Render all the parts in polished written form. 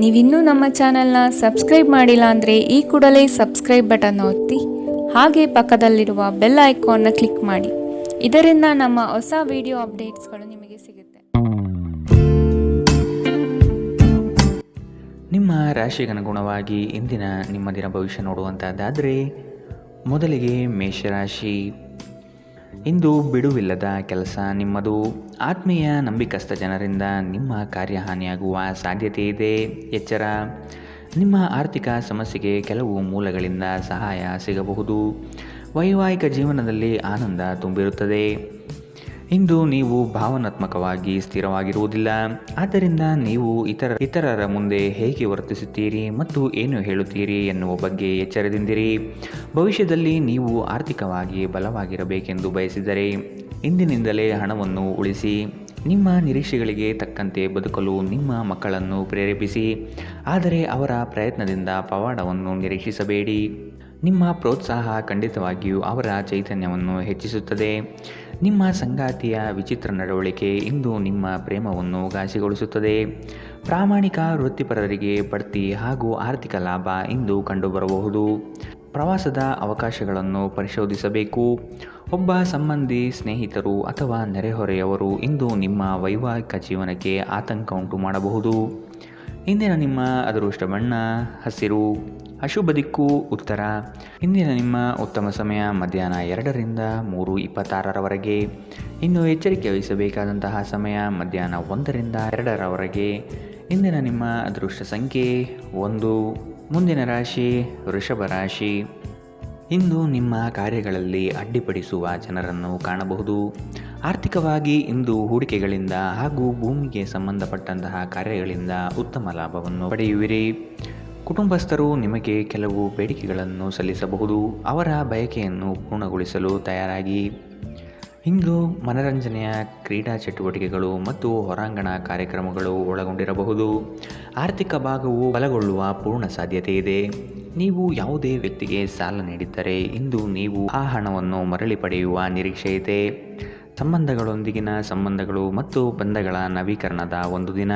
ನೀವಿನ್ನೂ ನಮ್ಮ ಚಾನೆಲ್ನ ಸಬ್ಸ್ಕ್ರೈಬ್ ಮಾಡಿಲ್ಲ ಅಂದರೆ ಈ ಕೂಡಲೇ ಸಬ್ಸ್ಕ್ರೈಬ್ ಬಟನ್ ಒತ್ತಿ ಹಾಗೆ ಪಕ್ಕದಲ್ಲಿರುವ ಬೆಲ್ ಐಕಾನ್ನ ಕ್ಲಿಕ್ ಮಾಡಿ. ಇದರಿಂದ ನಮ್ಮ ಹೊಸ ವಿಡಿಯೋ ಅಪ್ಡೇಟ್ಸ್ಗಳು ನಿಮಗೆ ಸಿಗುತ್ತೆ. ನಿಮ್ಮ ರಾಶಿಗನುಗುಣವಾಗಿ ಇಂದಿನ ನಿಮ್ಮ ದಿನ ಭವಿಷ್ಯ ನೋಡುವಂಥದ್ದಾದರೆ ಮೊದಲಿಗೆ ಮೇಷರಾಶಿ. ಇಂದು ಬಿಡುವಿಲ್ಲದ ಕೆಲಸ ನಿಮ್ಮದು. ಆತ್ಮೀಯ ನಂಬಿಕಸ್ಥ ಜನರಿಂದ ನಿಮ್ಮ ಕಾರ್ಯಹಾನಿಯಾಗುವ ಸಾಧ್ಯತೆ ಇದೆ, ಎಚ್ಚರ. ನಿಮ್ಮ ಆರ್ಥಿಕ ಸಮಸ್ಯೆಗೆ ಕೆಲವು ಮೂಲಗಳಿಂದ ಸಹಾಯ ಸಿಗಬಹುದು. ವೈವಾಹಿಕ ಜೀವನದಲ್ಲಿ ಆನಂದ ತುಂಬಿರುತ್ತದೆ. ಇಂದು ನೀವು ಭಾವನಾತ್ಮಕವಾಗಿ ಸ್ಥಿರವಾಗಿರುವುದಿಲ್ಲ. ಆದ್ದರಿಂದ ನೀವು ಇತರರ ಮುಂದೆ ಹೇಗೆ ವರ್ತಿಸುತ್ತೀರಿ ಮತ್ತು ಏನು ಹೇಳುತ್ತೀರಿ ಎನ್ನುವ ಬಗ್ಗೆ ಎಚ್ಚರದಿಂದಿರಿ. ಭವಿಷ್ಯದಲ್ಲಿ ನೀವು ಆರ್ಥಿಕವಾಗಿ ಬಲವಾಗಿರಬೇಕೆಂದು ಬಯಸಿದರೆ ಇಂದಿನಿಂದಲೇ ಹಣವನ್ನು ಉಳಿಸಿ. ನಿಮ್ಮ ನಿರೀಕ್ಷೆಗಳಿಗೆ ತಕ್ಕಂತೆ ಬದುಕಲು ನಿಮ್ಮ ಮಕ್ಕಳನ್ನು ಪ್ರೇರೇಪಿಸಿ, ಆದರೆ ಅವರ ಪ್ರಯತ್ನದಿಂದ ಪವಾಡವನ್ನು ನಿರೀಕ್ಷಿಸಬೇಡಿ. ನಿಮ್ಮ ಪ್ರೋತ್ಸಾಹ ಖಂಡಿತವಾಗಿಯೂ ಅವರ ಚೈತನ್ಯವನ್ನು ಹೆಚ್ಚಿಸುತ್ತದೆ. ನಿಮ್ಮ ಸಂಗಾತಿಯ ವಿಚಿತ್ರ ನಡವಳಿಕೆ ಇಂದು ನಿಮ್ಮ ಪ್ರೇಮವನ್ನು ಘಾಸಿಗೊಳಿಸುತ್ತದೆ. ಪ್ರಾಮಾಣಿಕ ವೃತ್ತಿಪರರಿಗೆ ಬಡ್ತಿ ಹಾಗೂ ಆರ್ಥಿಕ ಲಾಭ ಇಂದು ಕಂಡುಬರಬಹುದು. ಪ್ರವಾಸದ ಅವಕಾಶಗಳನ್ನು ಪರಿಶೋಧಿಸಬೇಕು. ಒಬ್ಬ ಸಂಬಂಧಿ, ಸ್ನೇಹಿತರು ಅಥವಾ ನೆರೆಹೊರೆಯವರು ಇಂದು ನಿಮ್ಮ ವೈವಾಹಿಕ ಜೀವನಕ್ಕೆ ಆತಂಕ ಉಂಟು ಮಾಡಬಹುದು. ಇಂದಿನ ನಿಮ್ಮ ಅದೃಷ್ಟ ಬಣ್ಣ ಹಸಿರು. ಅಶುಭ ದಿಕ್ಕು ಉತ್ತರ. ಇಂದಿನ ನಿಮ್ಮ ಉತ್ತಮ ಸಮಯ ಮಧ್ಯಾಹ್ನ 2ರಿಂದ 3:26ರವರೆಗೆ. ಇನ್ನು ಎಚ್ಚರಿಕೆ ವಹಿಸಬೇಕಾದಂತಹ ಸಮಯ ಮಧ್ಯಾಹ್ನ 1ರಿಂದ 2ರವರೆಗೆ. ಇಂದಿನ ನಿಮ್ಮ ಅದೃಷ್ಟ ಸಂಖ್ಯೆ 1. ಮುಂದಿನ ರಾಶಿ ವೃಷಭ ರಾಶಿ. ಇಂದು ನಿಮ್ಮ ಕಾರ್ಯಗಳಲ್ಲಿ ಅಡ್ಡಿಪಡಿಸುವ ಜನರನ್ನು ಕಾಣಬಹುದು. ಆರ್ಥಿಕವಾಗಿ ಇಂದು ಹೂಡಿಕೆಗಳಿಂದ ಹಾಗೂ ಭೂಮಿಗೆ ಸಂಬಂಧಪಟ್ಟಂತಹ ಕಾರ್ಯಗಳಿಂದ ಉತ್ತಮ ಲಾಭವನ್ನು ಪಡೆಯುವಿರಿ. ಕುಟುಂಬಸ್ಥರು ನಿಮಗೆ ಕೆಲವು ಬೇಡಿಕೆಗಳನ್ನು ಸಲ್ಲಿಸಬಹುದು. ಅವರ ಬಯಕೆಯನ್ನು ಪೂರ್ಣಗೊಳಿಸಲು ತಯಾರಾಗಿ. ಇಂದು ಮನರಂಜನೆಯ ಕ್ರೀಡಾ ಚಟುವಟಿಕೆಗಳು ಮತ್ತು ಹೊರಾಂಗಣ ಕಾರ್ಯಕ್ರಮಗಳು ಒಳಗೊಂಡಿರಬಹುದು. ಆರ್ಥಿಕ ಭಾಗವು ಬಲಗೊಳ್ಳುವ ಪೂರ್ಣ ಸಾಧ್ಯತೆ ಇದೆ. ನೀವು ಯಾವುದೇ ವ್ಯಕ್ತಿಗೆ ಸಾಲ ನೀಡಿದ್ದರೆ ಇಂದು ನೀವು ಆ ಹಣವನ್ನು ಮರಳಿ ಪಡೆಯುವ ನಿರೀಕ್ಷೆ ಇದೆ. ಸಂಬಂಧಗಳೊಂದಿಗಿನ ಸಂಬಂಧಗಳು ಮತ್ತು ಬಂಧಗಳ ನವೀಕರಣದ ಒಂದು ದಿನ.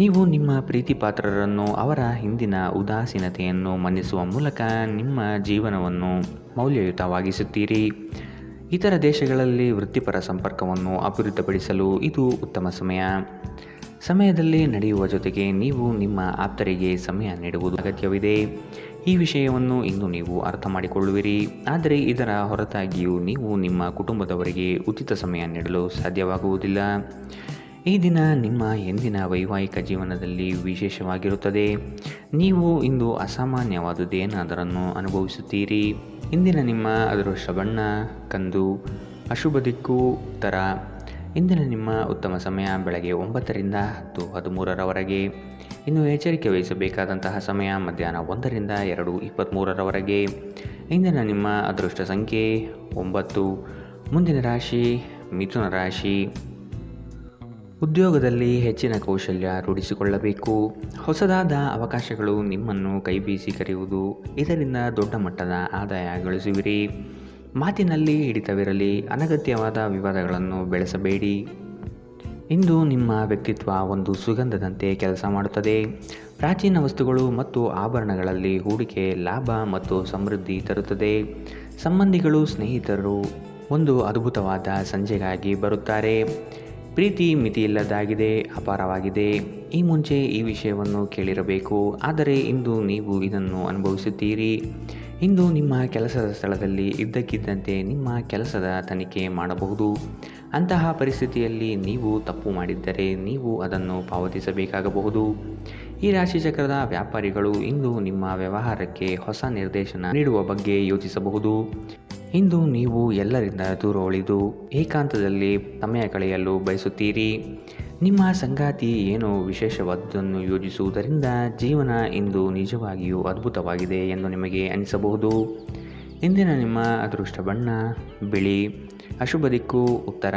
ನೀವು ನಿಮ್ಮ ಪ್ರೀತಿ ಪಾತ್ರರನ್ನು ಅವರ ಹಿಂದಿನ ಉದಾಸೀನತೆಯನ್ನು ಮನ್ನಿಸುವ ಮೂಲಕ ನಿಮ್ಮ ಜೀವನವನ್ನು ಮೌಲ್ಯಯುತವಾಗಿಸುತ್ತೀರಿ. ಇತರ ದೇಶಗಳಲ್ಲಿ ವೃತ್ತಿಪರ ಸಂಪರ್ಕವನ್ನು ಅಭಿವೃದ್ಧಿಪಡಿಸಲು ಇದು ಉತ್ತಮ ಸಮಯದಲ್ಲಿ ನಡೆಯುವ ಜೊತೆಗೆ ನೀವು ನಿಮ್ಮ ಆಪ್ತರಿಗೆ ಸಮಯ ನೀಡುವುದು ಅಗತ್ಯವಿದೆ. ಈ ವಿಷಯವನ್ನು ಇಂದು ನೀವು ಅರ್ಥ ಮಾಡಿಕೊಳ್ಳುವಿರಿ. ಆದರೆ ಇದರ ಹೊರತಾಗಿಯೂ ನೀವು ನಿಮ್ಮ ಕುಟುಂಬದವರಿಗೆ ಉಚಿತ ಸಮಯ ನೀಡಲು ಸಾಧ್ಯವಾಗುವುದಿಲ್ಲ. ಈ ದಿನ ನಿಮ್ಮ ಎಂದಿನ ವೈವಾಹಿಕ ಜೀವನದಲ್ಲಿ ವಿಶೇಷವಾಗಿರುತ್ತದೆ. ನೀವು ಇಂದು ಅಸಾಮಾನ್ಯವಾದುದೇನಾದರನ್ನು ಅನುಭವಿಸುತ್ತೀರಿ. ಇಂದಿನ ನಿಮ್ಮ ಅದೃಷ್ಟ ಬಣ್ಣ ಕಂದು. ಅಶುಭ ದಿಕ್ಕು ಉತ್ತರ. ಇಂದಿನ ನಿಮ್ಮ ಉತ್ತಮ ಸಮಯ ಬೆಳಗ್ಗೆ 9ರಿಂದ 10:13ರವರೆಗೆ. ಇನ್ನು ಎಚ್ಚರಿಕೆ ವಹಿಸಬೇಕಾದಂತಹ ಸಮಯ ಮಧ್ಯಾಹ್ನ 1ರಿಂದ 2:23ರವರೆಗೆ. ಇಂದಿನ ನಿಮ್ಮ ಅದೃಷ್ಟ ಸಂಖ್ಯೆ 9. ಮುಂದಿನ ರಾಶಿ ಮಿಥುನ ರಾಶಿ. ಉದ್ಯೋಗದಲ್ಲಿ ಹೆಚ್ಚಿನ ಕೌಶಲ್ಯ ರೂಢಿಸಿಕೊಳ್ಳಬೇಕು. ಹೊಸದಾದ ಅವಕಾಶಗಳು ನಿಮ್ಮನ್ನು ಕೈಬೀಸಿ ಕರೆಯುವುದು. ಇದರಿಂದ ದೊಡ್ಡ ಮಟ್ಟದ ಆದಾಯ ಗಳಿಸುವಿರಿ. ಮಾತಿನಲ್ಲಿ ಹಿಡಿತವಿರಲಿ. ಅನಗತ್ಯವಾದ ವಿವಾದಗಳನ್ನು ಬೆಳೆಸಬೇಡಿ. ಇಂದು ನಿಮ್ಮ ವ್ಯಕ್ತಿತ್ವ ಒಂದು ಸುಗಂಧದಂತೆ ಕೆಲಸ ಮಾಡುತ್ತದೆ. ಪ್ರಾಚೀನ ವಸ್ತುಗಳು ಮತ್ತು ಆಭರಣಗಳಲ್ಲಿ ಹೂಡಿಕೆ ಲಾಭ ಮತ್ತು ಸಮೃದ್ಧಿ ತರುತ್ತದೆ. ಸಂಬಂಧಿಗಳು, ಸ್ನೇಹಿತರು ಒಂದು ಅದ್ಭುತವಾದ ಸಂಜೆಗಾಗಿ ಬರುತ್ತಾರೆ. ಪ್ರೀತಿ ಮಿತಿಯಿಲ್ಲದಾಗಿದೆ, ಅಪಾರವಾಗಿದೆ. ಈ ಮುಂಚೆ ಈ ವಿಷಯವನ್ನು ಕೇಳಿರಬೇಕು, ಆದರೆ ಇಂದು ನೀವು ಇದನ್ನು ಅನುಭವಿಸುತ್ತೀರಿ. ಇಂದು ನಿಮ್ಮ ಕೆಲಸದ ಸ್ಥಳದಲ್ಲಿ ಇದ್ದಕ್ಕಿದ್ದಂತೆ ನಿಮ್ಮ ಕೆಲಸದ ತನಿಖೆ ಮಾಡಬಹುದು. ಅಂತಹ ಪರಿಸ್ಥಿತಿಯಲ್ಲಿ ನೀವು ತಪ್ಪು ಮಾಡಿದ್ದರೆ ನೀವು ಅದನ್ನು ಪಾವತಿಸಬೇಕಾಗಬಹುದು. ಈ ರಾಶಿಚಕ್ರದ ವ್ಯಾಪಾರಿಗಳು ಇಂದು ನಿಮ್ಮ ವ್ಯವಹಾರಕ್ಕೆ ಹೊಸ ನಿರ್ದೇಶನ ನೀಡುವ ಬಗ್ಗೆ ಯೋಚಿಸಬಹುದು. ಇಂದು ನೀವು ಎಲ್ಲರಿಂದ ದೂರ ಉಳಿದು ಏಕಾಂತದಲ್ಲಿ ಸಮಯ ಕಳೆಯಲು ಬಯಸುತ್ತೀರಿ. ನಿಮ್ಮ ಸಂಗಾತಿ ಏನೋ ವಿಶೇಷವಾದುದನ್ನು ಯೋಜಿಸುವುದರಿಂದ ಜೀವನ ಇಂದು ನಿಜವಾಗಿಯೂ ಅದ್ಭುತವಾಗಿದೆ ಎಂದು ನಿಮಗೆ ಅನಿಸಬಹುದು. ಇಂದಿನ ನಿಮ್ಮ ಅದೃಷ್ಟ ಬಣ್ಣ ಬಿಳಿ. ಅಶುಭ ದಿಕ್ಕು ಉತ್ತರ.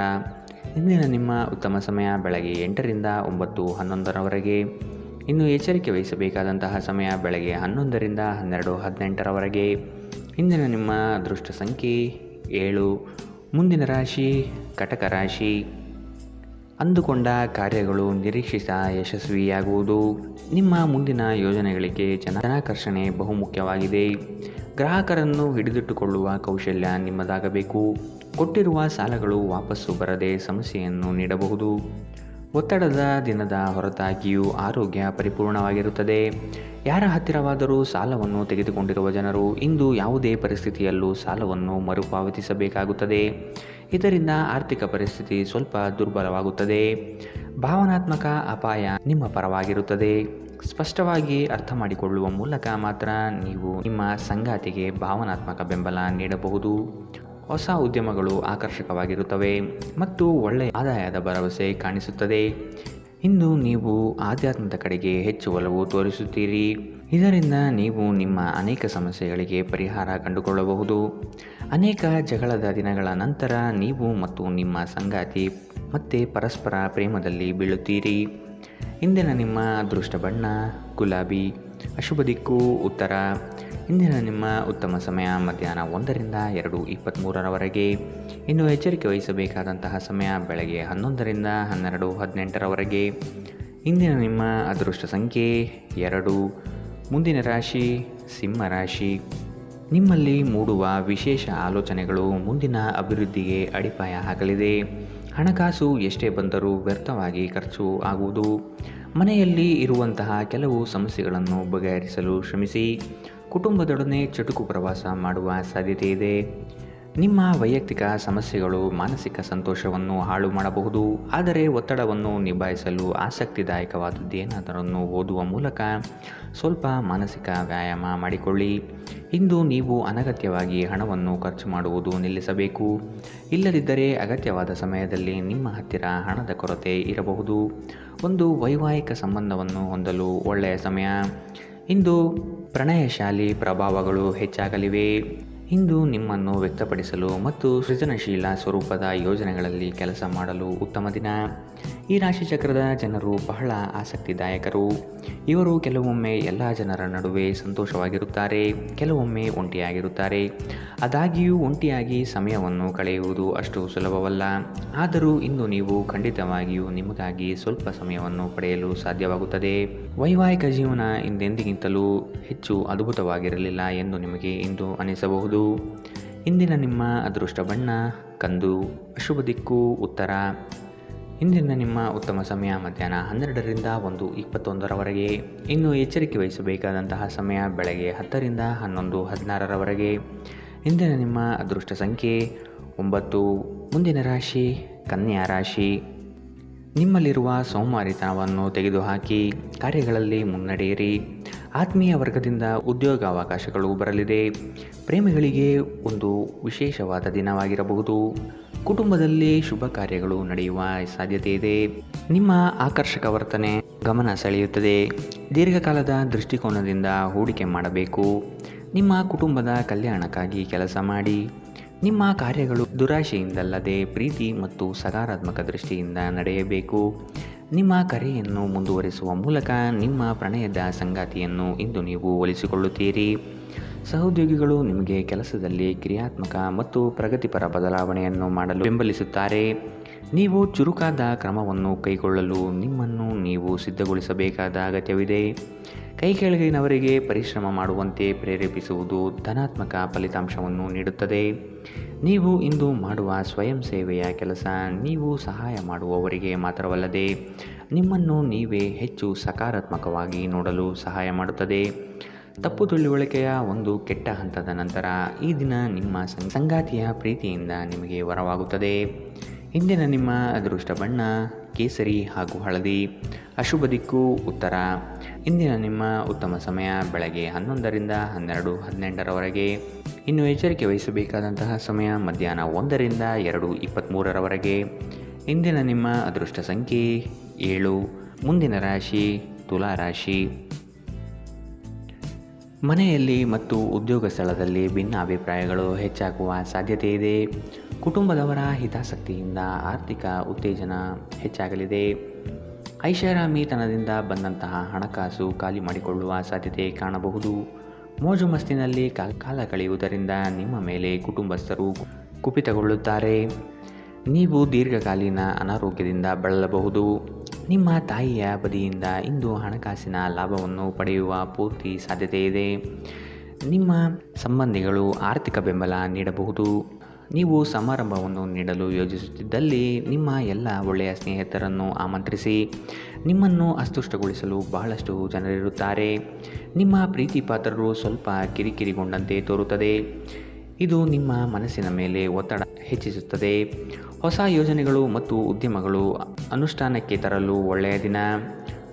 ಇಂದಿನ ನಿಮ್ಮ ಉತ್ತಮ ಸಮಯ ಬೆಳಗ್ಗೆ 8ರಿಂದ 9:11ರವರೆಗೆ. ಇನ್ನು ಎಚ್ಚರಿಕೆ ವಹಿಸಬೇಕಾದಂತಹ ಸಮಯ ಬೆಳಗ್ಗೆ 11ರಿಂದ 12:18ರವರೆಗೆ. ಇಂದಿನ ನಿಮ್ಮ ಅದೃಷ್ಟ ಸಂಖ್ಯೆ 7. ಮುಂದಿನ ರಾಶಿ ಕಟಕ ರಾಶಿ. ಅಂದುಕೊಂಡ ಕಾರ್ಯಗಳು ನಿರೀಕ್ಷಿತ ಯಶಸ್ವಿಯಾಗುವುದು. ನಿಮ್ಮ ಮುಂದಿನ ಯೋಜನೆಗಳಿಗೆ ಜನಾಕರ್ಷಣೆ ಬಹುಮುಖ್ಯವಾಗಿದೆ. ಗ್ರಾಹಕರನ್ನು ಹಿಡಿದಿಟ್ಟುಕೊಳ್ಳುವ ಕೌಶಲ್ಯ ನಿಮ್ಮದಾಗಬೇಕು. ಕೊಟ್ಟಿರುವ ಸಾಲಗಳು ವಾಪಸ್ಸು ಬರದೆ ಸಮಸ್ಯೆಯನ್ನು ನೀಡಬಹುದು. ಒತ್ತಡದ ದಿನದ ಹೊರತಾಗಿಯೂ ಆರೋಗ್ಯ ಪರಿಪೂರ್ಣವಾಗಿರುತ್ತದೆ. ಯಾರ ಹತ್ತಿರವಾದರೂ ಸಾಲವನ್ನು ತೆಗೆದುಕೊಂಡಿರುವ ಜನರು ಇಂದು ಯಾವುದೇ ಪರಿಸ್ಥಿತಿಯಲ್ಲೂ ಸಾಲವನ್ನು ಮರುಪಾವತಿಸಬೇಕಾಗುತ್ತದೆ. ಇದರಿಂದ ಆರ್ಥಿಕ ಪರಿಸ್ಥಿತಿ ಸ್ವಲ್ಪ ದುರ್ಬಲವಾಗುತ್ತದೆ. ಭಾವನಾತ್ಮಕ ಅಪಾಯ ನಿಮ್ಮ ಪರವಾಗಿರುತ್ತದೆ. ಸ್ಪಷ್ಟವಾಗಿ ಅರ್ಥ ಮಾಡಿಕೊಳ್ಳುವ ಮೂಲಕ ಮಾತ್ರ ನೀವು ನಿಮ್ಮ ಸಂಗಾತಿಗೆ ಭಾವನಾತ್ಮಕ ಬೆಂಬಲ ನೀಡಬಹುದು. ಹೊಸ ಉದ್ಯಮಗಳು ಆಕರ್ಷಕವಾಗಿರುತ್ತವೆ ಮತ್ತು ಒಳ್ಳೆಯ ಆದಾಯದ ಭರವಸೆ ಕಾಣಿಸುತ್ತದೆ. ಇಂದು ನೀವು ಆಧ್ಯಾತ್ಮದ ಕಡೆಗೆ ಹೆಚ್ಚು ಒಲವು ತೋರಿಸುತ್ತೀರಿ. ಇದರಿಂದ ನೀವು ನಿಮ್ಮ ಅನೇಕ ಸಮಸ್ಯೆಗಳಿಗೆ ಪರಿಹಾರ ಕಂಡುಕೊಳ್ಳಬಹುದು. ಅನೇಕ ಜಗಳದ ದಿನಗಳ ನಂತರ ನೀವು ಮತ್ತು ನಿಮ್ಮ ಸಂಗಾತಿ ಮತ್ತೆ ಪರಸ್ಪರ ಪ್ರೇಮದಲ್ಲಿ ಬೀಳುತ್ತೀರಿ. ಇಂದಿನ ನಿಮ್ಮ ಅದೃಷ್ಟ ಬಣ್ಣ ಗುಲಾಬಿ, ಅಶುಭ ದಿಕ್ಕು ಉತ್ತರ. ಇಂದಿನ ನಿಮ್ಮ ಉತ್ತಮ ಸಮಯ ಮಧ್ಯಾಹ್ನ 1ರಿಂದ 2:23ರವರೆಗೆ. ಇನ್ನು ಎಚ್ಚರಿಕೆ ವಹಿಸಬೇಕಾದಂತಹ ಸಮಯ ಬೆಳಗ್ಗೆ 11ರಿಂದ 12:18ರವರೆಗೆ. ಇಂದಿನ ನಿಮ್ಮ ಅದೃಷ್ಟ ಸಂಖ್ಯೆ 2. ಮುಂದಿನ ರಾಶಿ ಸಿಂಹ ರಾಶಿ. ನಿಮ್ಮಲ್ಲಿ ಮೂಡುವ ವಿಶೇಷ ಆಲೋಚನೆಗಳು ಮುಂದಿನ ಅಭಿವೃದ್ಧಿಗೆ ಅಡಿಪಾಯ ಹಾಕಲಿದೆ. ಹಣಕಾಸು ಎಷ್ಟೇ ಬಂದರೂ ವ್ಯರ್ಥವಾಗಿ ಖರ್ಚು ಆಗುವುದು. ಮನೆಯಲ್ಲಿ ಇರುವಂತಹ ಕೆಲವು ಸಮಸ್ಯೆಗಳನ್ನು ಬಗೆಹರಿಸಲು ಶ್ರಮಿಸಿ. ಕುಟುಂಬದೊಡನೆ ಚುಟುಕು ಪ್ರವಾಸ ಮಾಡುವ ಸಾಧ್ಯತೆ ಇದೆ. ನಿಮ್ಮ ವೈಯಕ್ತಿಕ ಸಮಸ್ಯೆಗಳು ಮಾನಸಿಕ ಸಂತೋಷವನ್ನು ಹಾಳು ಮಾಡಬಹುದು. ಆದರೆ ಒತ್ತಡವನ್ನು ನಿಭಾಯಿಸಲು ಆಸಕ್ತಿದಾಯಕವಾದದ್ದೇನಾದರನ್ನು ಓದುವ ಮೂಲಕ ಸ್ವಲ್ಪ ಮಾನಸಿಕ ವ್ಯಾಯಾಮ ಮಾಡಿಕೊಳ್ಳಿ. ಇಂದು ನೀವು ಅನಗತ್ಯವಾಗಿ ಹಣವನ್ನು ಖರ್ಚು ಮಾಡುವುದು ನಿಲ್ಲಿಸಬೇಕು. ಇಲ್ಲದಿದ್ದರೆ ಅಗತ್ಯವಾದ ಸಮಯದಲ್ಲಿ ನಿಮ್ಮ ಹತ್ತಿರ ಹಣದ ಕೊರತೆ ಇರಬಹುದು. ಒಂದು ವೈವಾಹಿಕ ಸಂಬಂಧವನ್ನು ಹೊಂದಲು ಒಳ್ಳೆಯ ಸಮಯ. ಇಂದು ಪ್ರಣಯಶಾಲಿ ಪ್ರಭಾವಗಳು ಹೆಚ್ಚಾಗಲಿವೆ. ಇಂದು ನಿಮ್ಮನ್ನು ವ್ಯಕ್ತಪಡಿಸಲು ಮತ್ತು ಸೃಜನಶೀಲ ಸ್ವರೂಪದ ಯೋಜನೆಗಳಲ್ಲಿ ಕೆಲಸ ಮಾಡಲು ಉತ್ತಮ ದಿನ. ಈ ರಾಶಿಚಕ್ರದ ಜನರು ಬಹಳ ಆಸಕ್ತಿದಾಯಕರು. ಇವರು ಕೆಲವೊಮ್ಮೆ ಎಲ್ಲ ಜನರ ನಡುವೆ ಸಂತೋಷವಾಗಿರುತ್ತಾರೆ, ಕೆಲವೊಮ್ಮೆ ಒಂಟಿಯಾಗಿರುತ್ತಾರೆ. ಆದಾಗ್ಯೂ ಒಂಟಿಯಾಗಿ ಸಮಯವನ್ನು ಕಳೆಯುವುದು ಅಷ್ಟು ಸುಲಭವಲ್ಲ. ಆದರೂ ಇಂದು ನೀವು ಖಂಡಿತವಾಗಿಯೂ ನಿಮಗಾಗಿ ಸ್ವಲ್ಪ ಸಮಯವನ್ನು ಪಡೆಯಲು ಸಾಧ್ಯವಾಗುತ್ತದೆ. ವೈವಾಹಿಕ ಜೀವನ ಹಿಂದೆಂದಿಗಿಂತಲೂ ಹೆಚ್ಚು ಅದ್ಭುತವಾಗಿರಲಿಲ್ಲ ಎಂದು ನಿಮಗೆ ಇಂದು ಅನಿಸಬಹುದು. ಇಂದಿನ ನಿಮ್ಮ ಅದೃಷ್ಟ ಬಣ್ಣ ಕಂದು, ಅಶುಭ ದಿಕ್ಕು ಉತ್ತರ. ಇಂದಿನ ನಿಮ್ಮ ಉತ್ತಮ ಸಮಯ ಮಧ್ಯಾಹ್ನ 12ರಿಂದ 1:21ರವರೆಗೆ. ಇನ್ನು ಎಚ್ಚರಿಕೆ ವಹಿಸಬೇಕಾದಂತಹ ಸಮಯ ಬೆಳಗ್ಗೆ 10ರಿಂದ 11:16ರವರೆಗೆ. ಇಂದಿನ ನಿಮ್ಮ ಅದೃಷ್ಟ ಸಂಖ್ಯೆ 9. ಮುಂದಿನ ರಾಶಿ ಕನ್ಯಾ ರಾಶಿ. ನಿಮ್ಮಲ್ಲಿರುವ ಸೋಮಾರಿತನವನ್ನು ತೆಗೆದುಹಾಕಿ ಕಾರ್ಯಗಳಲ್ಲಿ ಮುನ್ನಡೆಯಿರಿ. ಆತ್ಮೀಯ ವರ್ಗದಿಂದ ಉದ್ಯೋಗಾವಕಾಶಗಳು ಬರಲಿದೆ. ಪ್ರೇಮಿಗಳಿಗೆ ಒಂದು ವಿಶೇಷವಾದ ದಿನವಾಗಿರಬಹುದು. ಕುಟುಂಬದಲ್ಲಿ ಶುಭ ಕಾರ್ಯಗಳು ನಡೆಯುವ ಸಾಧ್ಯತೆ ಇದೆ. ನಿಮ್ಮ ಆಕರ್ಷಕ ವರ್ತನೆ ಗಮನ ಸೆಳೆಯುತ್ತದೆ. ದೀರ್ಘಕಾಲದ ದೃಷ್ಟಿಕೋನದಿಂದ ಹೂಡಿಕೆ ಮಾಡಬೇಕು. ನಿಮ್ಮ ಕುಟುಂಬದ ಕಲ್ಯಾಣಕ್ಕಾಗಿ ಕೆಲಸ ಮಾಡಿ. ನಿಮ್ಮ ಕಾರ್ಯಗಳು ದುರಾಶೆಯಿಂದಲ್ಲದೆ ಪ್ರೀತಿ ಮತ್ತು ಸಕಾರಾತ್ಮಕ ದೃಷ್ಟಿಯಿಂದ ನಡೆಯಬೇಕು. ನಿಮ್ಮ ಕರೆಯನ್ನು ಮುಂದುವರಿಸುವ ಮೂಲಕ ನಿಮ್ಮ ಪ್ರಣಯದ ಸಂಗಾತಿಯನ್ನು ಇಂದು ನೀವು ಒಲಿಸಿಕೊಳ್ಳುತ್ತೀರಿ. ಸಹೋದ್ಯೋಗಿಗಳು ನಿಮಗೆ ಕೆಲಸದಲ್ಲಿ ಕ್ರಿಯಾತ್ಮಕ ಮತ್ತು ಪ್ರಗತಿಪರ ಬದಲಾವಣೆಯನ್ನು ಮಾಡಲು ಬೆಂಬಲಿಸುತ್ತಾರೆ. ನೀವು ಚುರುಕಾದ ಕ್ರಮವನ್ನು ಕೈಗೊಳ್ಳಲು ನಿಮ್ಮನ್ನು ನೀವು ಸಿದ್ಧಗೊಳಿಸಬೇಕಾದ ಅಗತ್ಯವಿದೆ. ಕೈಕೆಳಗಿನವರಿಗೆ ಪರಿಶ್ರಮ ಮಾಡುವಂತೆ ಪ್ರೇರೇಪಿಸುವುದು ಧನಾತ್ಮಕ ಫಲಿತಾಂಶವನ್ನು ನೀಡುತ್ತದೆ. ನೀವು ಇಂದು ಮಾಡುವ ಸ್ವಯಂ ಸೇವೆಯ ಕೆಲಸ ನೀವು ಸಹಾಯ ಮಾಡುವವರಿಗೆ ಮಾತ್ರವಲ್ಲದೆ ನಿಮ್ಮನ್ನು ನೀವೇ ಹೆಚ್ಚು ಸಕಾರಾತ್ಮಕವಾಗಿ ನೋಡಲು ಸಹಾಯ ಮಾಡುತ್ತದೆ. ತಪ್ಪು ತಿಳುವಳಿಕೆಯ ಒಂದು ಕೆಟ್ಟ ಹಂತದ ನಂತರ ಈ ದಿನ ನಿಮ್ಮ ಸಂಗಾತಿಯ ಪ್ರೀತಿಯಿಂದ ನಿಮಗೆ ವರವಾಗುತ್ತದೆ. ಇಂದಿನ ನಿಮ್ಮ ಅದೃಷ್ಟ ಬಣ್ಣ ಕೇಸರಿ ಹಾಗೂ ಹಳದಿ, ಅಶುಭ ದಿಕ್ಕು ಉತ್ತರ. ಇಂದಿನ ನಿಮ್ಮ ಉತ್ತಮ ಸಮಯ ಬೆಳಗ್ಗೆ 11ರಿಂದ 12:18ರವರೆಗೆ. ಇನ್ನು ಎಚ್ಚರಿಕೆ ವಹಿಸಬೇಕಾದಂತಹ ಸಮಯ ಮಧ್ಯಾಹ್ನ 1ರಿಂದ 2:23ರವರೆಗೆ. ಇಂದಿನ ನಿಮ್ಮ ಅದೃಷ್ಟ ಸಂಖ್ಯೆ 7. ಮುಂದಿನ ರಾಶಿ ತುಲಾ ರಾಶಿ. ಮನೆಯಲ್ಲಿ ಮತ್ತು ಉದ್ಯೋಗ ಸ್ಥಳದಲ್ಲಿ ಭಿನ್ನಾಭಿಪ್ರಾಯಗಳು ಹೆಚ್ಚಾಗುವ ಸಾಧ್ಯತೆ ಇದೆ. ಕುಟುಂಬದವರ ಹಿತಾಸಕ್ತಿಯಿಂದ ಆರ್ಥಿಕ ಉತ್ತೇಜನ ಹೆಚ್ಚಾಗಲಿದೆ. ಐಷಾರಾಮಿತನದಿಂದ ಬಂದಂತಹ ಹಣಕಾಸು ಖಾಲಿ ಮಾಡಿಕೊಳ್ಳುವ ಸಾಧ್ಯತೆ ಕಾಣಬಹುದು. ಮೋಜು ಮಸ್ತಿನಲ್ಲಿ ಕಾಲ ಕಳೆಯುವುದರಿಂದ ನಿಮ್ಮ ಮೇಲೆ ಕುಟುಂಬಸ್ಥರು ಕುಪಿತಗೊಳ್ಳುತ್ತಾರೆ. ನೀವು ದೀರ್ಘಕಾಲೀನ ಅನಾರೋಗ್ಯದಿಂದ ಬಳಲಬಹುದು. ನಿಮ್ಮ ತಾಯಿಯ ಬದಿಯಿಂದ ಇಂದು ಹಣಕಾಸಿನ ಲಾಭವನ್ನು ಪಡೆಯುವ ಪೂರ್ತಿ ಸಾಧ್ಯತೆ ಇದೆ. ನಿಮ್ಮ ಸಂಬಂಧಿಗಳು ಆರ್ಥಿಕ ಬೆಂಬಲ ನೀಡಬಹುದು. ನೀವು ಸಮಾರಂಭವನ್ನು ನೀಡಲು ಯೋಜಿಸುತ್ತಿದ್ದಲ್ಲಿ ನಿಮ್ಮ ಎಲ್ಲ ಒಳ್ಳೆಯ ಸ್ನೇಹಿತರನ್ನು ಆಮಂತ್ರಿಸಿ. ನಿಮ್ಮನ್ನು ಅಸ್ತುಷ್ಟಗೊಳಿಸಲು ಬಹಳಷ್ಟು ಜನರಿರುತ್ತಾರೆ. ನಿಮ್ಮ ಪ್ರೀತಿ ಪಾತ್ರರು ಸ್ವಲ್ಪ ಕಿರಿಕಿರಿಗೊಂಡಂತೆ ತೋರುತ್ತದೆ. ಇದು ನಿಮ್ಮ ಮನಸ್ಸಿನ ಮೇಲೆ ಒತ್ತಡ ಹೆಚ್ಚಿಸುತ್ತದೆ. ಹೊಸ ಯೋಜನೆಗಳು ಮತ್ತು ಉದ್ಯಮಗಳು ಅನುಷ್ಠಾನಕ್ಕೆ ತರಲು ಒಳ್ಳೆಯ ದಿನ.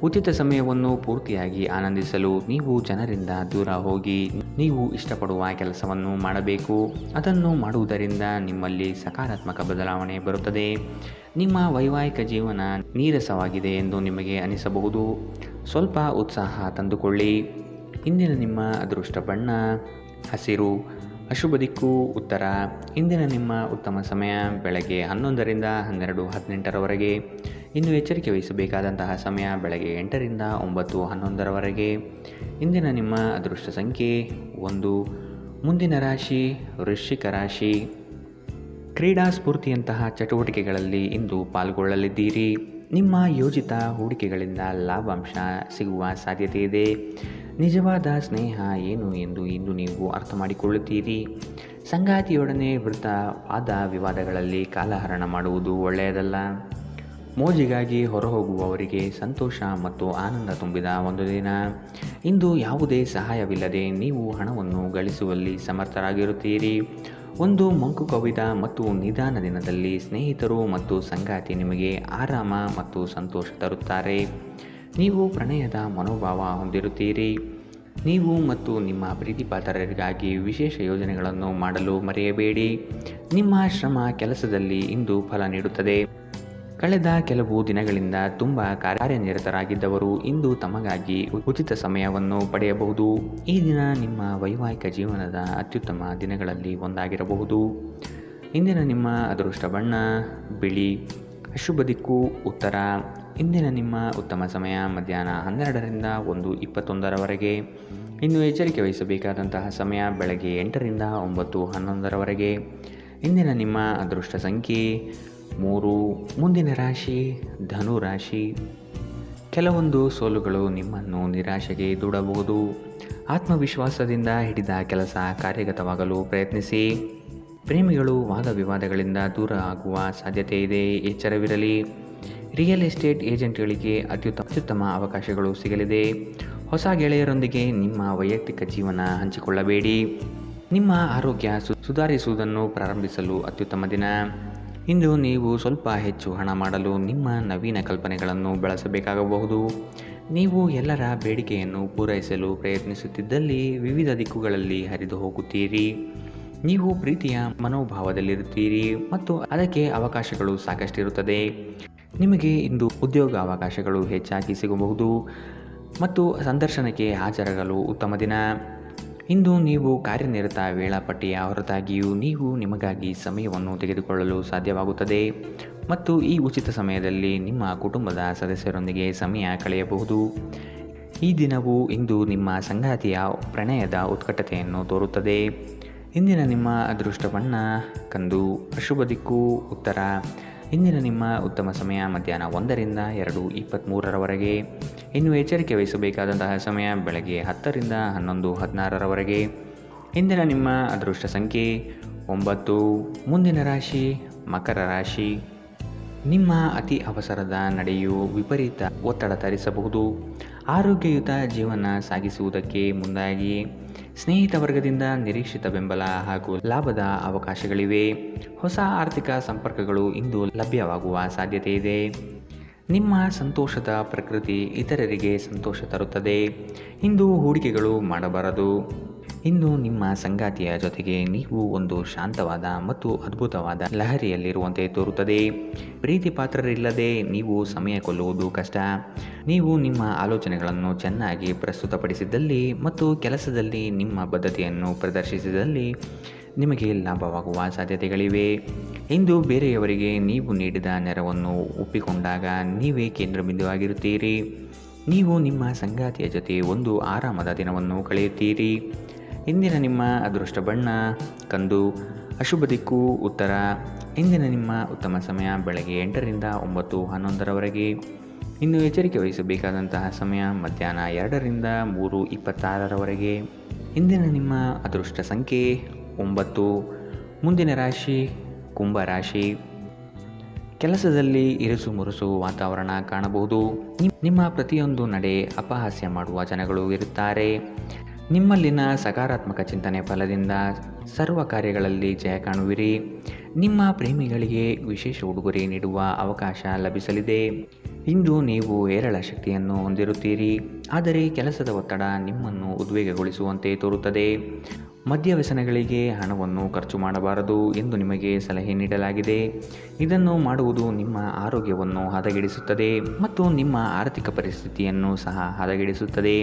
ಉಚಿತ ಸಮಯವನ್ನು ಪೂರ್ತಿಯಾಗಿ ಆನಂದಿಸಲು ನೀವು ಜನರಿಂದ ದೂರ ಹೋಗಿ ನೀವು ಇಷ್ಟಪಡುವ ಕೆಲಸವನ್ನು ಮಾಡಬೇಕು. ಅದನ್ನು ಮಾಡುವುದರಿಂದ ನಿಮ್ಮಲ್ಲಿ ಸಕಾರಾತ್ಮಕ ಬದಲಾವಣೆ ಬರುತ್ತದೆ. ನಿಮ್ಮ ವೈವಾಹಿಕ ಜೀವನ ನೀರಸವಾಗಿದೆ ಎಂದು ನಿಮಗೆ ಅನಿಸಬಹುದು. ಸ್ವಲ್ಪ ಉತ್ಸಾಹ ತಂದುಕೊಳ್ಳಿ. ಇಂದಿನ ನಿಮ್ಮ ಅದೃಷ್ಟ ಬಣ್ಣ ಹಸಿರು. ಅಶುಭ ದಿಕ್ಕು ಉತ್ತರ. ಇಂದಿನ ನಿಮ್ಮ ಉತ್ತಮ ಸಮಯ ಬೆಳಗ್ಗೆ 11ರಿಂದ 12:18ರವರೆಗೆ. ಇನ್ನು ಎಚ್ಚರಿಕೆ ವಹಿಸಬೇಕಾದಂತಹ ಸಮಯ ಬೆಳಗ್ಗೆ 8ರಿಂದ 9:11ರವರೆಗೆ. ಇಂದಿನ ನಿಮ್ಮ ಅದೃಷ್ಟ ಸಂಖ್ಯೆ 1. ಮುಂದಿನ ರಾಶಿ ವೃಶ್ಚಿಕ ರಾಶಿ. ಕ್ರೀಡಾ ಸ್ಫೂರ್ತಿಯಂತಹ ಚಟುವಟಿಕೆಗಳಲ್ಲಿ ಇಂದು ಪಾಲ್ಗೊಳ್ಳಲಿದ್ದೀರಿ. ನಿಮ್ಮ ಯೋಜಿತ ಹೂಡಿಕೆಗಳಿಂದ ಲಾಭಾಂಶ ಸಿಗುವ ಸಾಧ್ಯತೆ ಇದೆ. ನಿಜವಾದ ಸ್ನೇಹ ಏನು ಎಂದು ಇಂದು ನೀವು ಅರ್ಥ ಮಾಡಿಕೊಳ್ಳುತ್ತೀರಿ. ಸಂಗಾತಿಯೊಡನೆ ವಾದ ವಿವಾದಗಳಲ್ಲಿ ಕಾಲಹರಣ ಮಾಡುವುದು ಒಳ್ಳೆಯದಲ್ಲ. ಮೋಜಿಗಾಗಿ ಹೊರಹೋಗುವವರಿಗೆ ಸಂತೋಷ ಮತ್ತು ಆನಂದ ತುಂಬಿದ ಒಂದು ದಿನ. ಇಂದು ಯಾವುದೇ ಸಹಾಯವಿಲ್ಲದೆ ನೀವು ಹಣವನ್ನು ಗಳಿಸುವಲ್ಲಿ ಸಮರ್ಥರಾಗಿರುತ್ತೀರಿ. ಒಂದು ಮಂಕು ಕವಿದ ಮತ್ತು ನಿಧಾನ ದಿನದಲ್ಲಿ ಸ್ನೇಹಿತರು ಮತ್ತು ಸಂಗಾತಿ ನಿಮಗೆ ಆರಾಮ ಮತ್ತು ಸಂತೋಷ ತರುತ್ತಾರೆ. ನೀವು ಪ್ರಣಯದ ಮನೋಭಾವ ಹೊಂದಿರುತ್ತೀರಿ. ನೀವು ಮತ್ತು ನಿಮ್ಮ ಪ್ರೀತಿಪಾತ್ರರಿಗಾಗಿ ವಿಶೇಷ ಯೋಜನೆಗಳನ್ನು ಮಾಡಲು ಮರೆಯಬೇಡಿ. ನಿಮ್ಮ ಶ್ರಮ ಕೆಲಸದಲ್ಲಿ ಇಂದು ಫಲ ನೀಡುತ್ತದೆ. ಕಳೆದ ಕೆಲವು ದಿನಗಳಿಂದ ತುಂಬ ಕಾರ್ಯನಿರತರಾಗಿದ್ದವರು ಇಂದು ತಮಗಾಗಿ ಉಚಿತ ಸಮಯವನ್ನು ಪಡೆಯಬಹುದು. ಈ ದಿನ ನಿಮ್ಮ ವೈವಾಹಿಕ ಜೀವನದ ಅತ್ಯುತ್ತಮ ದಿನಗಳಲ್ಲಿ ಒಂದಾಗಿರಬಹುದು. ಇಂದಿನ ನಿಮ್ಮ ಅದೃಷ್ಟ ಬಣ್ಣ ಬಿಳಿ. ಅಶುಭ ದಿಕ್ಕು ಉತ್ತರ. ಇಂದಿನ ನಿಮ್ಮ ಉತ್ತಮ ಸಮಯ ಮಧ್ಯಾಹ್ನ 12ರಿಂದ 1:21ರವರೆಗೆ. ಇನ್ನು ಎಚ್ಚರಿಕೆ ವಹಿಸಬೇಕಾದಂತಹ ಸಮಯ ಬೆಳಗ್ಗೆ 8ರಿಂದ 9:11ರವರೆಗೆ. ಇಂದಿನ ನಿಮ್ಮ ಅದೃಷ್ಟ ಸಂಖ್ಯೆ 3. ಮುಂದಿನ ರಾಶಿ ಧನು ರಾಶಿ. ಕೆಲವೊಂದು ಸೋಲುಗಳು ನಿಮ್ಮನ್ನು ನಿರಾಶೆಗೆ ದೂಡಬಹುದು. ಆತ್ಮವಿಶ್ವಾಸದಿಂದ ಹಿಡಿದ ಕೆಲಸ ಕಾರ್ಯಗತವಾಗಲು ಪ್ರಯತ್ನಿಸಿ. ಪ್ರೇಮಿಗಳು ವಾದ ವಿವಾದಗಳಿಂದ ದೂರ ಆಗುವ ಸಾಧ್ಯತೆ ಇದೆ. ಎಚ್ಚರವಿರಲಿ. ರಿಯಲ್ ಎಸ್ಟೇಟ್ ಏಜೆಂಟ್ಗಳಿಗೆ ಅತ್ಯುತ್ತಮ ಅವಕಾಶಗಳು ಸಿಗಲಿದೆ. ಹೊಸ ಗೆಳೆಯರೊಂದಿಗೆ ನಿಮ್ಮ ವೈಯಕ್ತಿಕ ಜೀವನ ಹಂಚಿಕೊಳ್ಳಬೇಡಿ. ನಿಮ್ಮ ಆರೋಗ್ಯ ಸುಧಾರಿಸುವುದನ್ನು ಪ್ರಾರಂಭಿಸಲು ಅತ್ಯುತ್ತಮ ದಿನ. ಇಂದು ನೀವು ಸ್ವಲ್ಪ ಹೆಚ್ಚು ಹಣ ಮಾಡಲು ನಿಮ್ಮ ನವೀನ ಕಲ್ಪನೆಗಳನ್ನು ಬಳಸಬೇಕಾಗಬಹುದು. ನೀವು ಎಲ್ಲರ ಬೇಡಿಕೆಯನ್ನು ಪೂರೈಸಲು ಪ್ರಯತ್ನಿಸುತ್ತಿದ್ದಲ್ಲಿ ವಿವಿಧ ದಿಕ್ಕುಗಳಲ್ಲಿ ಹರಿದು ಹೋಗುತ್ತೀರಿ. ನೀವು ಪ್ರೀತಿಯ ಮನೋಭಾವದಲ್ಲಿರುತ್ತೀರಿ ಮತ್ತು ಅದಕ್ಕೆ ಅವಕಾಶಗಳು ಸಾಕಷ್ಟಿರುತ್ತದೆ. ನಿಮಗೆ ಇಂದು ಉದ್ಯೋಗ ಅವಕಾಶಗಳು ಹೆಚ್ಚಾಗಿ ಸಿಗಬಹುದು ಮತ್ತು ಸಂದರ್ಶನಕ್ಕೆ ಹಾಜರಾಗಲು ಉತ್ತಮ ದಿನ. ಇಂದು ನೀವು ಕಾರ್ಯನಿರತ ವೇಳಾಪಟ್ಟಿಯ ಹೊರತಾಗಿಯೂ ನೀವು ನಿಮಗಾಗಿ ಸಮಯವನ್ನು ತೆಗೆದುಕೊಳ್ಳಲು ಸಾಧ್ಯವಾಗುತ್ತದೆ ಮತ್ತು ಈ ಉಚಿತ ಸಮಯದಲ್ಲಿ ನಿಮ್ಮ ಕುಟುಂಬದ ಸದಸ್ಯರೊಂದಿಗೆ ಸಮಯ ಕಳೆಯಬಹುದು. ಈ ದಿನವು ಇಂದು ನಿಮ್ಮ ಸಂಗಾತಿಯ ಪ್ರಣಯದ ಉತ್ಕಟತೆಯನ್ನು ತೋರುತ್ತದೆ. ಇಂದಿನ ನಿಮ್ಮ ಅದೃಷ್ಟ ಬಣ್ಣ ಕಂದು. ಅಶುಭ ದಿಕ್ಕು ಉತ್ತರ. ಇಂದಿನ ನಿಮ್ಮ ಉತ್ತಮ ಸಮಯ ಮಧ್ಯಾಹ್ನ 1ರಿಂದ 2:23ರವರೆಗೆ. ಇನ್ನು ಎಚ್ಚರಿಕೆ ವಹಿಸಬೇಕಾದಂತಹ ಸಮಯ ಬೆಳಗ್ಗೆ 10ರಿಂದ 11:16ರವರೆಗೆ. ಇಂದಿನ ನಿಮ್ಮ ಅದೃಷ್ಟ ಸಂಖ್ಯೆ 9. ಮುಂದಿನ ರಾಶಿ ಮಕರ ರಾಶಿ. ನಿಮ್ಮ ಅತಿ ಅವಸರದ ನಡೆಯು ವಿಪರೀತ ಒತ್ತಡ ತರಿಸಬಹುದು. ಆರೋಗ್ಯಯುತ ಜೀವನ ಸಾಗಿಸುವುದಕ್ಕೆ ಮುಂದಾಗಿ. ಸ್ನೇಹಿತ ವರ್ಗದಿಂದ ನಿರೀಕ್ಷಿತ ಬೆಂಬಲ ಹಾಗೂ ಲಾಭದ ಅವಕಾಶಗಳಿವೆ. ಹೊಸ ಆರ್ಥಿಕ ಸಂಪರ್ಕಗಳು ಇಂದು ಲಭ್ಯವಾಗುವ ಸಾಧ್ಯತೆ ಇದೆ. ನಿಮ್ಮ ಸಂತೋಷದ ಪ್ರಕೃತಿ ಇತರರಿಗೆ ಸಂತೋಷ ತರುತ್ತದೆ. ಇಂದು ಹೂಡಿಕೆಗಳು ಮಾಡಬಾರದು. ಇಂದು ನಿಮ್ಮ ಸಂಗಾತಿಯ ಜೊತೆಗೆ ನೀವು ಒಂದು ಶಾಂತವಾದ ಮತ್ತು ಅದ್ಭುತವಾದ ಲಹರಿಯಲ್ಲಿರುವಂತೆ ತೋರುತ್ತದೆ. ಪ್ರೀತಿ ಪಾತ್ರರಿಲ್ಲದೆ ನೀವು ಸಮಯ ಕೊಲ್ಲುವುದು ಕಷ್ಟ. ನೀವು ನಿಮ್ಮ ಆಲೋಚನೆಗಳನ್ನು ಚೆನ್ನಾಗಿ ಪ್ರಸ್ತುತಪಡಿಸಿದಲ್ಲಿ ಮತ್ತು ಕೆಲಸದಲ್ಲಿ ನಿಮ್ಮ ಬದ್ಧತೆಯನ್ನು ಪ್ರದರ್ಶಿಸಿದಲ್ಲಿ ನಿಮಗೆ ಲಾಭವಾಗುವ ಸಾಧ್ಯತೆಗಳಿವೆ. ಇಂದು ಬೇರೆಯವರಿಗೆ ನೀವು ನೀಡಿದ ನೆರವನ್ನು ಒಪ್ಪಿಕೊಂಡಾಗ ನೀವೇ ಕೇಂದ್ರಬಿಂದುವಾಗಿರುತ್ತೀರಿ. ನೀವು ನಿಮ್ಮ ಸಂಗಾತಿಯ ಜೊತೆ ಒಂದು ಆರಾಮದ ದಿನವನ್ನು ಕಳೆಯುತ್ತೀರಿ. ಇಂದಿನ ನಿಮ್ಮ ಅದೃಷ್ಟ ಬಣ್ಣ ಕಂದು. ಅಶುಭ ದಿಕ್ಕು ಉತ್ತರ. ಇಂದಿನ ನಿಮ್ಮ ಉತ್ತಮ ಸಮಯ ಬೆಳಗ್ಗೆ 8ರಿಂದ 9:11ರವರೆಗೆ. ಇನ್ನು ಎಚ್ಚರಿಕೆ ವಹಿಸಬೇಕಾದಂತಹ ಸಮಯ ಮಧ್ಯಾಹ್ನ 2ರಿಂದ 3:26ರವರೆಗೆ. ಇಂದಿನ ನಿಮ್ಮ ಅದೃಷ್ಟ ಸಂಖ್ಯೆ 9. ಮುಂದಿನ ರಾಶಿ ಕುಂಭ ರಾಶಿ. ಕೆಲಸದಲ್ಲಿ ಇರುಸು ಮುರುಸು ವಾತಾವರಣ ಕಾಣಬಹುದು. ನಿಮ್ಮ ಪ್ರತಿಯೊಂದು ನಡೆ ಅಪಹಾಸ್ಯ ಮಾಡುವ ಜನಗಳು ಇರುತ್ತಾರೆ. ನಿಮ್ಮಲ್ಲಿನ ಸಕಾರಾತ್ಮಕ ಚಿಂತನೆ ಫಲದಿಂದ ಸರ್ವ ಕಾರ್ಯಗಳಲ್ಲಿ ಜಯ ಕಾಣುವಿರಿ. ನಿಮ್ಮ ಪ್ರೇಮಿಗಳಿಗೆ ವಿಶೇಷ ಉಡುಗೊರೆ ನೀಡುವ ಅವಕಾಶ ಲಭಿಸಲಿದೆ. ಇಂದು ನೀವು ಹೇರಳ ಶಕ್ತಿಯನ್ನು ಹೊಂದಿರುತ್ತೀರಿ, ಆದರೆ ಕೆಲಸದ ಒತ್ತಡ ನಿಮ್ಮನ್ನು ಉದ್ವೇಗಗೊಳಿಸುವಂತೆ ತೋರುತ್ತದೆ. ಮದ್ಯ ವ್ಯಸನಗಳಿಗೆ ಹಣವನ್ನು ಖರ್ಚು ಮಾಡಬಾರದು ಎಂದು ನಿಮಗೆ ಸಲಹೆ ನೀಡಲಾಗಿದೆ. ಇದನ್ನು ಮಾಡುವುದು ನಿಮ್ಮ ಆರೋಗ್ಯವನ್ನು ಹದಗೆಡಿಸುತ್ತದೆ ಮತ್ತು ನಿಮ್ಮ ಆರ್ಥಿಕ ಪರಿಸ್ಥಿತಿಯನ್ನು ಸಹ ಹದಗೆಡಿಸುತ್ತದೆ.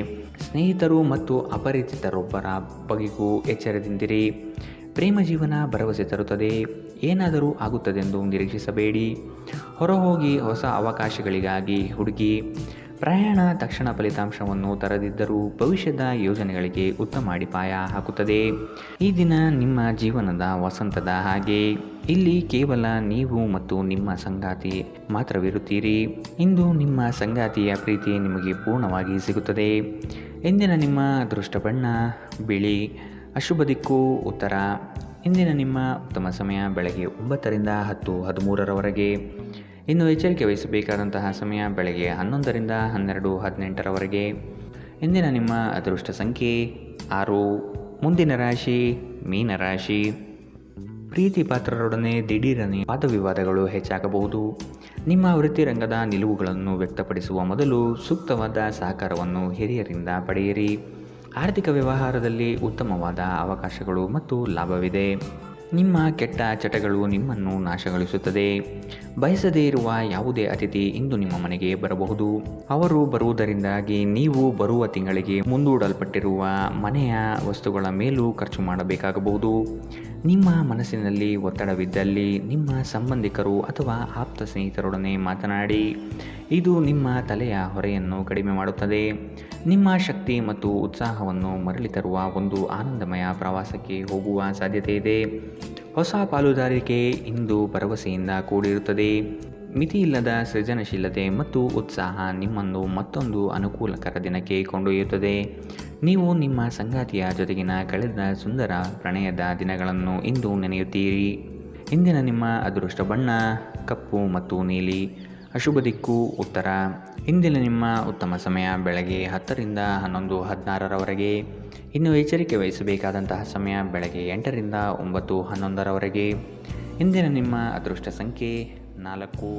ಸ್ನೇಹಿತರು ಮತ್ತು ಅಪರಿಚಿತರೊಬ್ಬರ ಬಗೆಗೂ ಎಚ್ಚರದಿಂದಿರಿ. ಪ್ರೇಮ ಜೀವನ ಭರವಸೆ ತರುತ್ತದೆ. ಏನಾದರೂ ಆಗುತ್ತದೆಂದು ನಿರೀಕ್ಷಿಸಬೇಡಿ. ಹೊರಹೋಗಿ ಹೊಸ ಅವಕಾಶಗಳಿಗಾಗಿ ಹುಡುಕಿ. ಪ್ರಯಾಣ ತಕ್ಷಣ ಫಲಿತಾಂಶವನ್ನು ತರದಿದ್ದರೂ ಭವಿಷ್ಯದ ಯೋಜನೆಗಳಿಗೆ ಉತ್ತಮ ಅಡಿಪಾಯ ಹಾಕುತ್ತದೆ. ಈ ದಿನ ನಿಮ್ಮ ಜೀವನದ ವಸಂತದ ಹಾಗೆ. ಇಲ್ಲಿ ಕೇವಲ ನೀವು ಮತ್ತು ನಿಮ್ಮ ಸಂಗಾತಿ ಮಾತ್ರವಿರುತ್ತೀರಿ. ಇಂದು ನಿಮ್ಮ ಸಂಗಾತಿಯ ಪ್ರೀತಿ ನಿಮಗೆ ಪೂರ್ಣವಾಗಿ ಸಿಗುತ್ತದೆ. ಇಂದಿನ ನಿಮ್ಮ ಅದೃಷ್ಟ ಬಣ್ಣ ಬಿಳಿ. ಅಶುಭ ದಿಕ್ಕು ಉತ್ತರ. ಇಂದಿನ ನಿಮ್ಮ ಉತ್ತಮ ಸಮಯ ಬೆಳಗ್ಗೆ 9ರಿಂದ 10:13ರವರೆಗೆ. ಇನ್ನು ಎಚ್ಚರಿಕೆ ವಹಿಸಬೇಕಾದಂತಹ ಸಮಯ ಬೆಳಗ್ಗೆ 11ರಿಂದ 12:18ರವರೆಗೆ. ಇಂದಿನ ನಿಮ್ಮ ಅದೃಷ್ಟ ಸಂಖ್ಯೆ 6. ಮುಂದಿನ ರಾಶಿ ಮೀನರಾಶಿ. ಪ್ರೀತಿ ಪಾತ್ರರೊಡನೆ ದಿಢೀರನೆ ವಾದವಿವಾದಗಳು ಹೆಚ್ಚಾಗಬಹುದು. ನಿಮ್ಮ ವೃತ್ತಿರಂಗದ ನಿಲುವುಗಳನ್ನು ವ್ಯಕ್ತಪಡಿಸುವ ಮೊದಲು ಸೂಕ್ತವಾದ ಸಹಕಾರವನ್ನು ಹಿರಿಯರಿಂದ ಪಡೆಯಿರಿ. ಆರ್ಥಿಕ ವ್ಯವಹಾರದಲ್ಲಿ ಉತ್ತಮವಾದ ಅವಕಾಶಗಳು ಮತ್ತು ಲಾಭವಿದೆ. ನಿಮ್ಮ ಕೆಟ್ಟ ಚಟಗಳು ನಿಮ್ಮನ್ನು ನಾಶಗೊಳಿಸುತ್ತದೆ. ಬಯಸದೇ ಇರುವ ಯಾವುದೇ ಅತಿಥಿ ಇಂದು ನಿಮ್ಮ ಮನೆಗೆ ಬರಬಹುದು. ಅವರು ಬರುವುದರಿಂದಾಗಿ ನೀವು ಬರುವ ತಿಂಗಳಿಗೆ ಮುಂದೂಡಲ್ಪಟ್ಟಿರುವ ಮನೆಯ ವಸ್ತುಗಳ ಮೇಲೂ ಖರ್ಚು ಮಾಡಬೇಕಾಗಬಹುದು. ನಿಮ್ಮ ಮನಸ್ಸಿನಲ್ಲಿ ಒತ್ತಡವಿದ್ದಲ್ಲಿ ನಿಮ್ಮ ಸಂಬಂಧಿಕರು ಅಥವಾ ಆಪ್ತ ಸ್ನೇಹಿತರೊಡನೆ ಮಾತನಾಡಿ. ಇದು ನಿಮ್ಮ ತಲೆಯ ಹೊರೆಯನ್ನು ಕಡಿಮೆ ಮಾಡುತ್ತದೆ. ನಿಮ್ಮ ಶಕ್ತಿ ಮತ್ತು ಉತ್ಸಾಹವನ್ನು ಮರಳಿ ತರುವ ಒಂದು ಆನಂದಮಯ ಪ್ರವಾಸಕ್ಕೆ ಹೋಗುವ ಸಾಧ್ಯತೆ ಇದೆ. ಹೊಸ ಪಾಲುದಾರಿಕೆ ಇಂದು ಭರವಸೆಯಿಂದ ಕೂಡಿರುತ್ತದೆ. ಮಿತಿಯಿಲ್ಲದ ಸೃಜನಶೀಲತೆ ಮತ್ತು ಉತ್ಸಾಹ ನಿಮ್ಮನ್ನು ಮತ್ತೊಂದು ಅನುಕೂಲಕರ ದಿನಕ್ಕೆ ಕೊಂಡೊಯ್ಯುತ್ತದೆ. ನೀವು ನಿಮ್ಮ ಸಂಗಾತಿಯ ಜೊತೆಗಿನ ಕಳೆದ ಸುಂದರ ಪ್ರಣಯದ ದಿನಗಳನ್ನು ಇಂದು ನೆನೆಯುತ್ತೀರಿ. ಇಂದಿನ ನಿಮ್ಮ ಅದೃಷ್ಟ ಬಣ್ಣ ಕಪ್ಪು ಮತ್ತು ನೀಲಿ. ಅಶುಭ ದಿಕ್ಕು ಉತ್ತರ. ಇಂದಿನ ನಿಮ್ಮ ಉತ್ತಮ ಸಮಯ ಬೆಳಗ್ಗೆ 10ರಿಂದ 11:16ರವರೆಗೆ. ಇನ್ನು ಎಚ್ಚರಿಕೆ ವಹಿಸಬೇಕಾದಂತಹ ಸಮಯ ಬೆಳಗ್ಗೆ 8ರಿಂದ 9:11ರವರೆಗೆ. ಇಂದಿನ ನಿಮ್ಮ ಅದೃಷ್ಟ ಸಂಖ್ಯೆ 4.